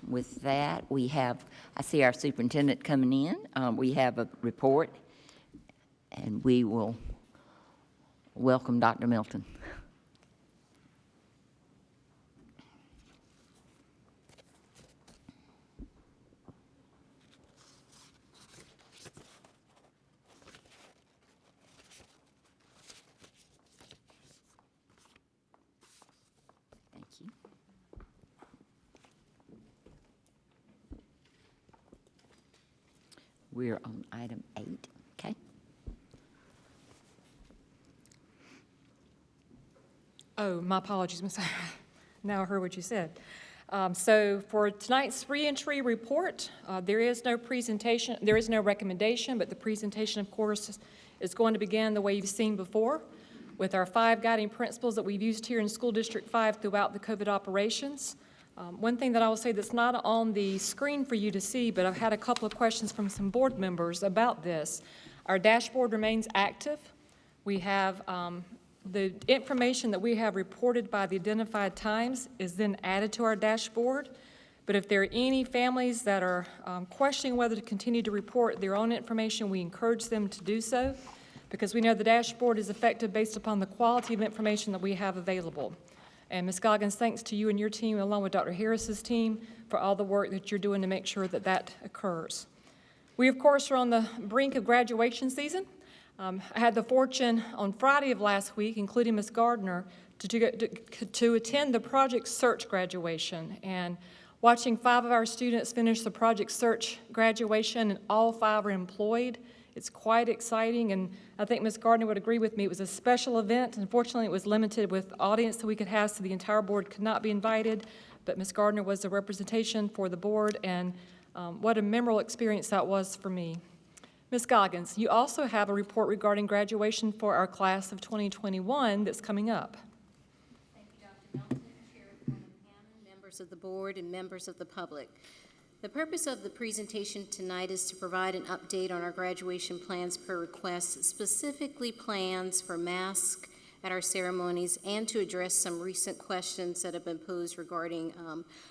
With that, I see our superintendent coming in. We have a report, and we will welcome Dr. Milton. Thank you. We're on item 8, okay? Oh, my apologies, Ms. Now I heard what you said. So for tonight's reentry report, there is no presentation, there is no recommendation, but the presentation, of course, is going to begin the way you've seen before, with our 5 guiding principles that we've used here in School District 5 throughout the COVID operations. One thing that I will say that's not on the screen for you to see, but I've had a couple of questions from some board members about this. Our dashboard remains active. We have the information that we have reported by the identified times is then added to our dashboard. But if there are any families that are questioning whether to continue to report their own information, we encourage them to do so, because we know the dashboard is effective based upon the quality of information that we have available. And Ms. Goggins, thanks to you and your team, along with Dr. Harris's team, for all the work that you're doing to make sure that that occurs. We, of course, are on the brink of graduation season. I had the fortune on Friday of last week, including Ms. Gardner, to attend the Project Search graduation. And watching 5 of our students finish the Project Search graduation, and all 5 are employed, it's quite exciting, and I think Ms. Gardner would agree with me. It was a special event. Unfortunately, it was limited with audience that we could have, so the entire board could not be invited, but Ms. Gardner was the representation for the board, and what a memorable experience that was for me. Ms. Goggins, you also have a report regarding graduation for our class of 2021 that's coming up. Thank you, Dr. Milton, Chair Hammond, members of the board, and members of the public. The purpose of the presentation tonight is to provide an update on our graduation plans per request, specifically plans for masks at our ceremonies, and to address some recent questions that have been posed regarding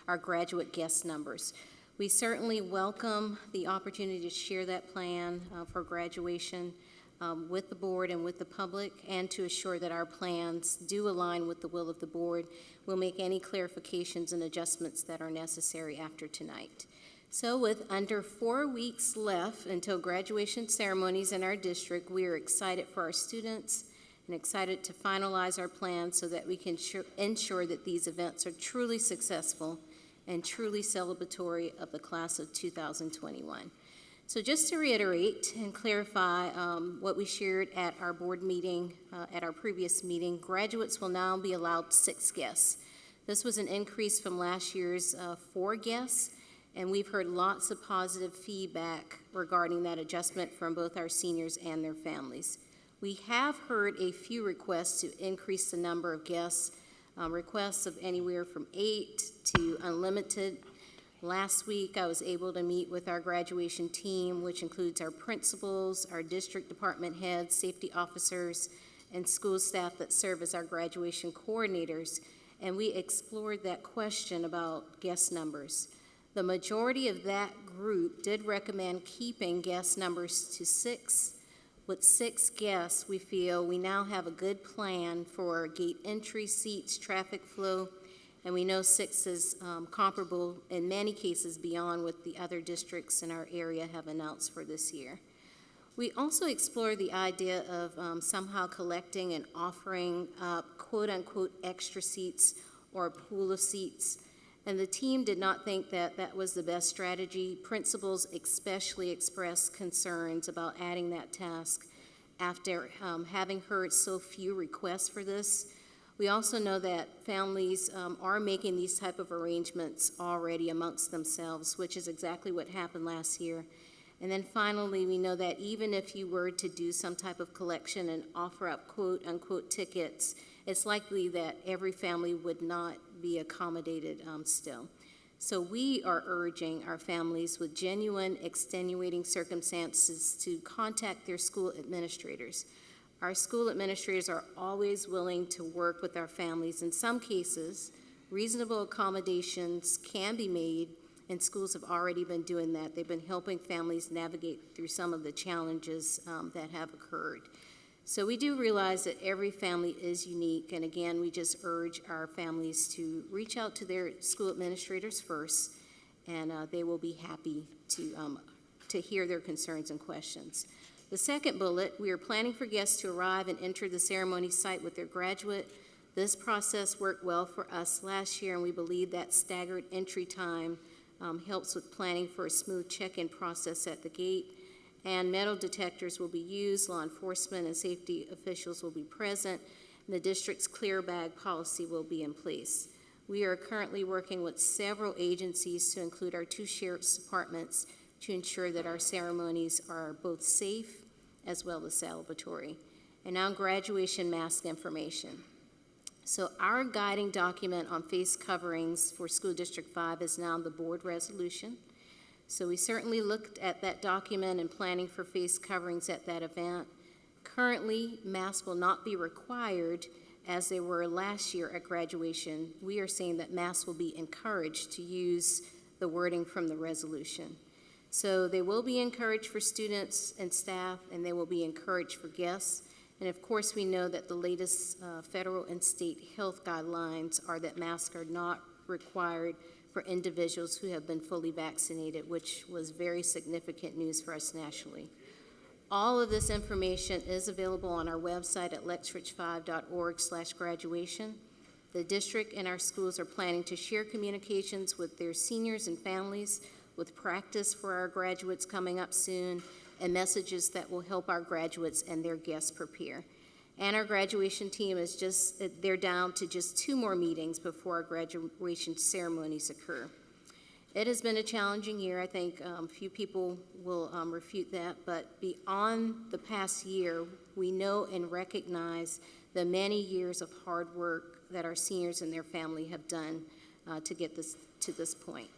our graduate guest numbers. We certainly welcome the opportunity to share that plan for graduation with the board and with the public, and to assure that our plans do align with the will of the board. We'll make any clarifications and adjustments that are necessary after tonight. So with under 4 weeks left until graduation ceremonies in our district, we are excited for our students and excited to finalize our plans so that we can ensure that these events are truly successful and truly celebratory of the class of 2021. So just to reiterate and clarify what we shared at our board meeting, at our previous meeting, graduates will now be allowed 6 guests. This was an increase from last year's 4 guests, and we've heard lots of positive feedback regarding that adjustment from both our seniors and their families. We have heard a few requests to increase the number of guests, requests of anywhere from 8 to unlimited. Last week, I was able to meet with our graduation team, which includes our principals, our district department heads, safety officers, and school staff that serve as our graduation coordinators, and we explored that question about guest numbers. The majority of that group did recommend keeping guest numbers to 6. With 6 guests, we feel we now have a good plan for gate entry, seats, traffic flow, and we know 6 is comparable in many cases beyond what the other districts in our area have announced for this year. We also explored the idea of somehow collecting and offering quote-unquote extra seats or a pool of seats, and the team did not think that that was the best strategy. Principals especially expressed concerns about adding that task after having heard so few requests for this. We also know that families are making these type of arrangements already amongst themselves, which is exactly what happened last year. And then finally, we know that even if you were to do some type of collection and offer up quote-unquote tickets, it's likely that every family would not be accommodated still. So we are urging our families with genuine extenuating circumstances to contact their school administrators. Our school administrators are always willing to work with our families. In some cases, reasonable accommodations can be made and schools have already been doing that. They've been helping families navigate through some of the challenges that have occurred. So we do realize that every family is unique, and again, we just urge our families to reach out to their school administrators first, and they will be happy to hear their concerns and questions. The second bullet, we are planning for guests to arrive and enter the ceremony site with their graduate. This process worked well for us last year, and we believe that staggered entry time helps with planning for a smooth check-in process at the gate. And metal detectors will be used, law enforcement and safety officials will be present, and the district's clear bag policy will be in place. We are currently working with several agencies to include our 2 sheriff's departments to ensure that our ceremonies are both safe as well as celebratory. And now graduation mask information. So our guiding document on face coverings for School District 5 is now the board resolution. So we certainly looked at that document and planning for face coverings at that event. Currently, masks will not be required as they were last year at graduation. We are saying that masks will be encouraged, to use the wording from the resolution. So they will be encouraged for students and staff, and they will be encouraged for guests. And of course, we know that the latest federal and state health guidelines are that masks are not required for individuals who have been fully vaccinated, which was very significant news for us nationally. All of this information is available on our website at lexridge5.org/graduation. The district and our schools are planning to share communications with their seniors and families, with practice for our graduates coming up soon, and messages that will help our graduates and their guests prepare. And our graduation team is they're down to just 2 more meetings before our graduation ceremonies occur. It has been a challenging year. I think few people will refute that, but beyond the past year, we know and recognize the many years of hard work that our seniors and their family have done to get to this point.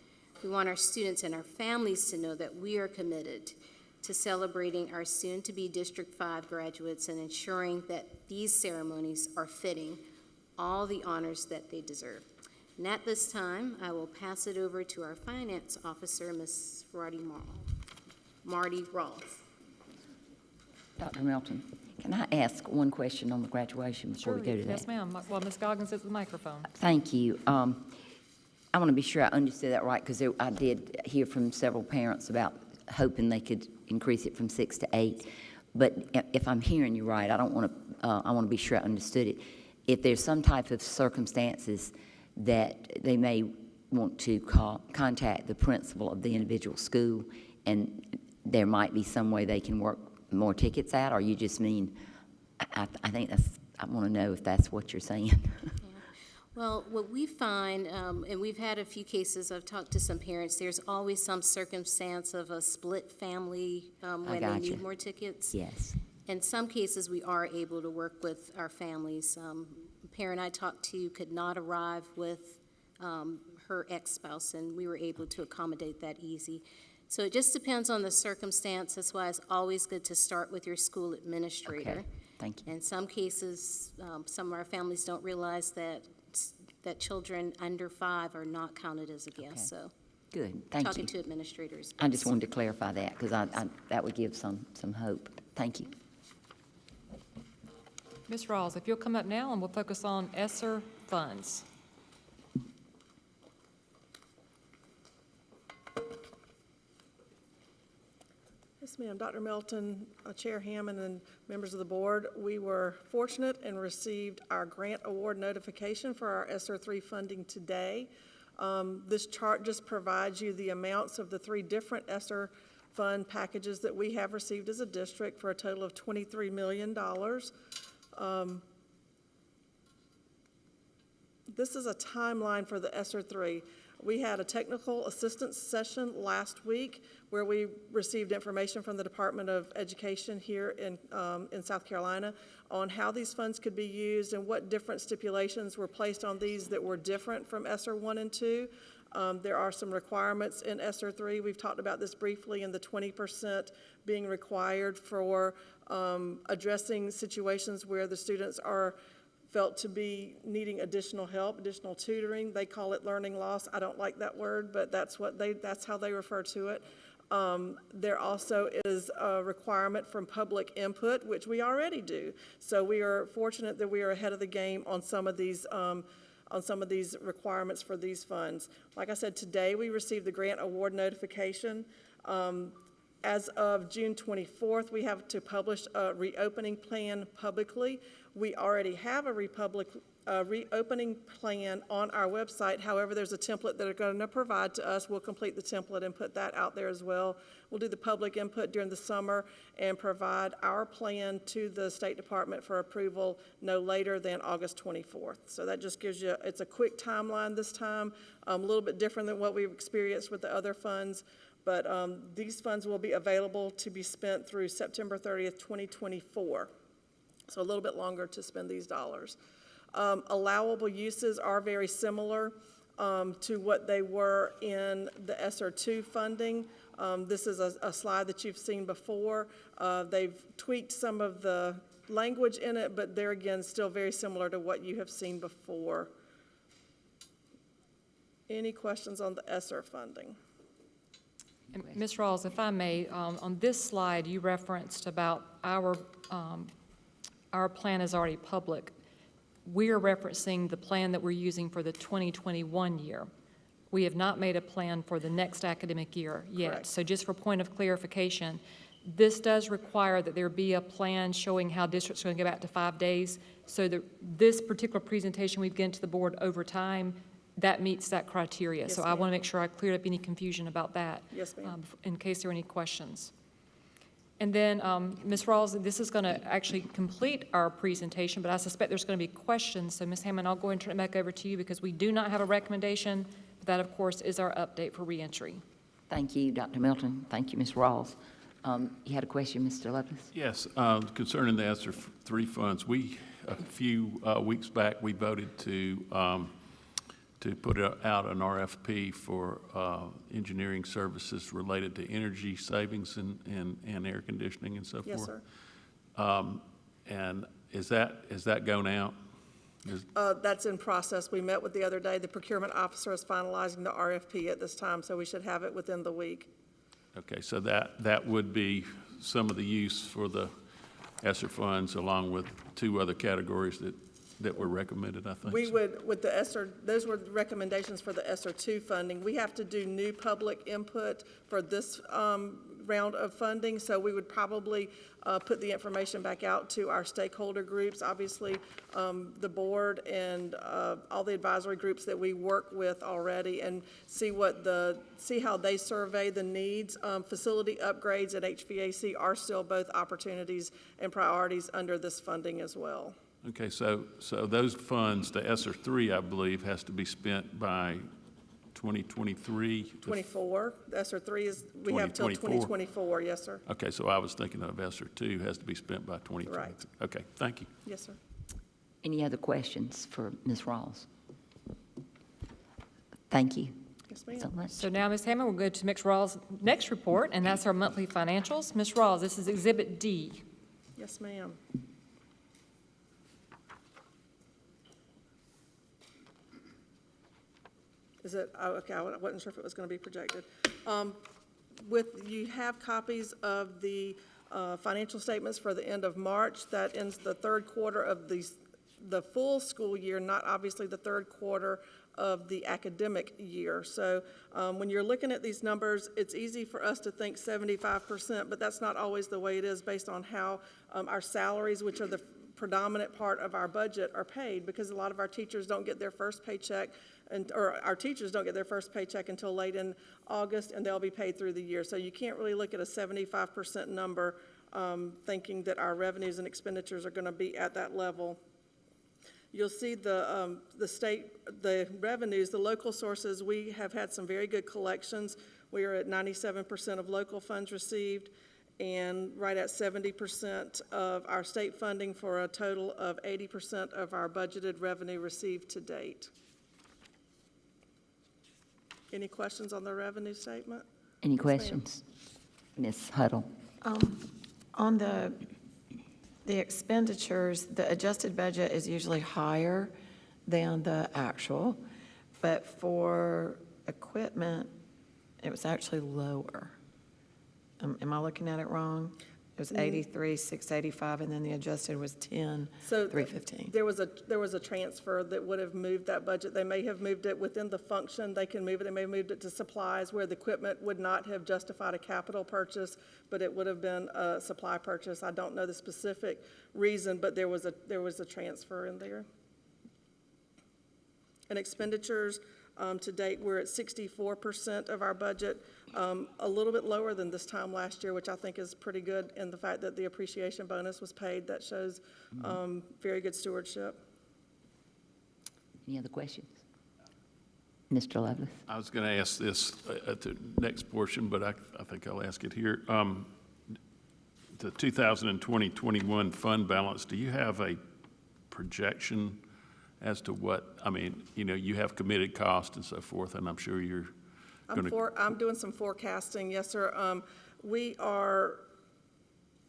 We want our students and our families to know that we are committed to celebrating our soon-to-be District 5 graduates and ensuring that these ceremonies are fitting all the honors that they deserve. And at this time, I will pass it over to our Finance Officer, Ms. Marty Roth. Dr. Melton, can I ask one question on the graduation before we go to that? Yes, ma'am. Well, Ms. Goggins is the microphone. Thank you. I want to be sure I understood that right, because I did hear from several parents about hoping they could increase it from 6 to 8. But if I'm hearing you right, I want to be sure I understood it. If there's some type of circumstances that they may want to contact the principal of the individual school, and there might be some way they can work more tickets out, or you just mean, I think that's, I want to know if that's what you're saying. Well, what we find, and we've had a few cases, I've talked to some parents, there's always some circumstance of a split family when they need more tickets. Yes. In some cases, we are able to work with our families. A parent I talked to could not arrive with her ex-spouse, and we were able to accommodate that easy. So it just depends on the circumstance. That's why it's always good to start with your school administrator. Okay. Thank you. In some cases, some of our families don't realize that children under 5 are not counted as a guest. Okay. So Good, thank you. talking to administrators. I just wanted to clarify that, because that would give some hope. Thank you. Ms. Rawls, if you'll come up now, and we'll focus on ESSER funds. Yes, ma'am. Dr. Melton, Chair Hammond, and members of the board, we were fortunate and received our grant award notification for our ESSER 3 funding today. This chart just provides you the amounts of the 3 different ESSER fund packages that we have received as a district for a total of $23 million. This is a timeline for the ESSER 3. We had a technical assistance session last week where we received information from the Department of Education here in South Carolina on how these funds could be used and what different stipulations were placed on these that were different from ESSER 1 and 2. There are some requirements in ESSER 3. We've talked about this briefly, in the 20% being required for addressing situations where the students are felt to be needing additional help, additional tutoring. They call it learning loss. I don't like that word, but that's how they refer to it. There also is a requirement from public input, which we already do. So we are fortunate that we are ahead of the game on some of these requirements for these funds. Like I said, today we received the grant award notification. As of June 24th, we have to publish a reopening plan publicly. We already have a reopening plan on our website. However, there's a template that they're going to provide to us. We'll complete the template and put that out there as well. We'll do the public input during the summer and provide our plan to the State Department for approval no later than August 24th. So that just gives you, it's a quick timeline this time, a little bit different than what we've experienced with the other funds. But these funds will be available to be spent through September 30th, 2024. So a little bit longer to spend these dollars. Allowable uses are very similar to what they were in the ESSER 2 funding. This is a slide that you've seen before. They've tweaked some of the language in it, but they're, again, still very similar to what you have seen before. Any questions on the ESSER funding? And Ms. Rawls, if I may, on this slide, you referenced about our plan is already public. We are referencing the plan that we're using for the 2021 year. We have not made a plan for the next academic year yet. Correct. So just for point of clarification, this does require that there be a plan showing how districts are going to go back to 5 days. So that this particular presentation we've given to the board over time, that meets that criteria. Yes, So I want to make sure I cleared up any confusion about that. Yes, ma'am. In case there are any questions. And then, Ms. Rawls, this is going to actually complete our presentation, but I suspect there's going to be questions. So, Ms. Hammond, I'll go ahead and turn it back over to you because we do not have a recommendation. But that, of course, is our update for reentry. Thank you, Dr. Milton. Thank you, Ms. Rawls. You had a question, Mr. Lovelace? Yes, concerning the ESSER 3 funds, a few weeks back, we voted to put out an RFP for engineering services related to energy savings and air conditioning and so forth. Yes, sir. And is that going out? That's in process. We met with the other day. The procurement officer is finalizing the RFP at this time, so we should have it within the week. Okay, so that would be some of the use for the ESSER funds, along with two other categories that were recommended, I think. We would, with the ESSER, those were the recommendations for the ESSER 2 funding. We have to do new public input for this round of funding, so we would probably put the information back out to our stakeholder groups, obviously the board and all the advisory groups that we work with already, and see how they survey the needs. Facility upgrades at HVAC are still both opportunities and priorities under this funding as well. Okay, so those funds, the ESSER 3, I believe, has to be spent by 2023? 24. ESSER 3 is, we have till 2024, yes, sir. Okay, so I was thinking of ESSER 2 has to be spent by 2023. Right. Okay, thank you. Yes, sir. Any other questions for Ms. Rawls? Thank you Yes, so ma'am. much. So now, Ms. Hammond, we'll go to Ms. Rawls' next report, and that's our monthly financials. Ms. Rawls, this is Exhibit D. Yes, ma'am. Is it, oh, okay, I wasn't sure if it was going to be projected. You have copies of the financial statements for the end of March. That ends the third quarter of the full school year, not obviously the third quarter of the academic year. So when you're looking at these numbers, it's easy for us to think 75%, but that's not always the way it is based on how our salaries, which are the predominant part of our budget, are paid, because a lot of our teachers don't get their first paycheck, or our teachers don't get their first paycheck until late in August, and they'll be paid through the year. So you can't really look at a 75% number thinking that our revenues and expenditures are going to be at that level. You'll see the revenues, the local sources. We have had some very good collections. We are at 97% of local funds received, and right at 70% of our state funding, for a total of 80% of our budgeted revenue received to date. Any questions on the revenue statement? Any questions? Ms. Huddle? On the The expenditures, the adjusted budget is usually higher than the actual, but for equipment, it was actually lower. Am I looking at it wrong? It was 83,685, and then the adjusted was So 10,315. there was a transfer that would have moved that budget. They may have moved it within the function. They can move it. They may have moved it to supplies where the equipment would not have justified a capital purchase, but it would have been a supply purchase. I don't know the specific reason, but there was a transfer in there. And expenditures, to date, we're at 64% of our budget, a little bit lower than this time last year, which I think is pretty good, and the fact that the appreciation bonus was paid, that shows very good stewardship. Any other questions? Mr. Lovelace? I was going to ask this at the next portion, but I think I'll ask it here. The 2020-21 fund balance, do you have a projection as to what, I mean, you know, you have committed cost and so forth, and I'm sure you're going to. I'm doing some forecasting, yes, sir.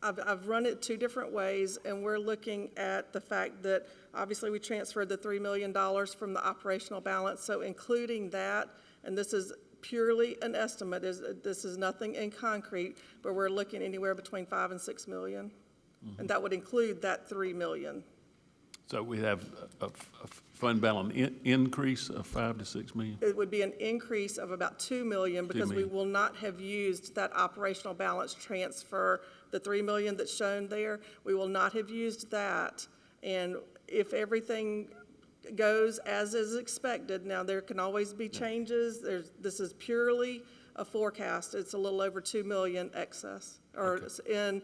I've run it two different ways, and we're looking at the fact that obviously we transferred the $3 million from the operational balance, so including that, and this is purely an estimate, this is nothing in concrete, but we're looking anywhere between 5 and 6 million. And that would include that 3 million. So we have a fund balance increase of 5 to 6 million? It would be an increase of about 2 million because we million. will not have used that operational balance transfer, the 3 million that's shown there. We will not have used that. And if everything goes as is expected, now there can always be changes. This is purely a forecast. It's a little over 2 million excess, or in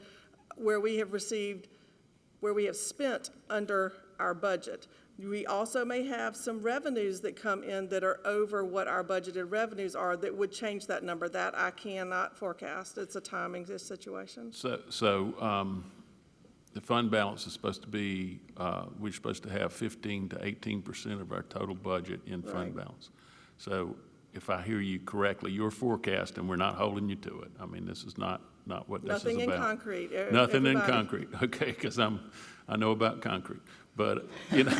where we have spent under our budget. We also may have some revenues that come in that are over what our budgeted revenues are that would change that number. That I cannot forecast. It's a timing situation. So the fund balance is supposed to be, we're supposed to have 15 to 18% of our total budget in fund Right. balance. So if I hear you correctly, your forecast, and we're not holding you to it. I mean, this is not what this is about. Nothing in concrete. Nothing in Everybody- concrete, okay, because I know about concrete. But, you know,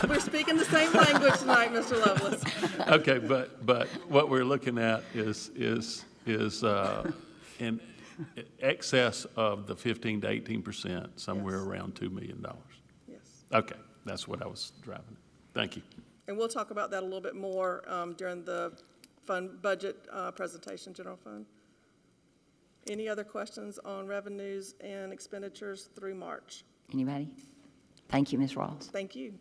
We're speaking the same language tonight, Mr. Lovelace. okay, but what we're looking at is in excess of the 15 to 18%, somewhere Yes. around $2 million. Yes. Okay, that's what I was driving at. Thank you. And we'll talk about that a little bit more during the fund budget presentation, general fund. Any other questions on revenues and expenditures through March? Anybody? Thank you, Ms. Ross. Thank you.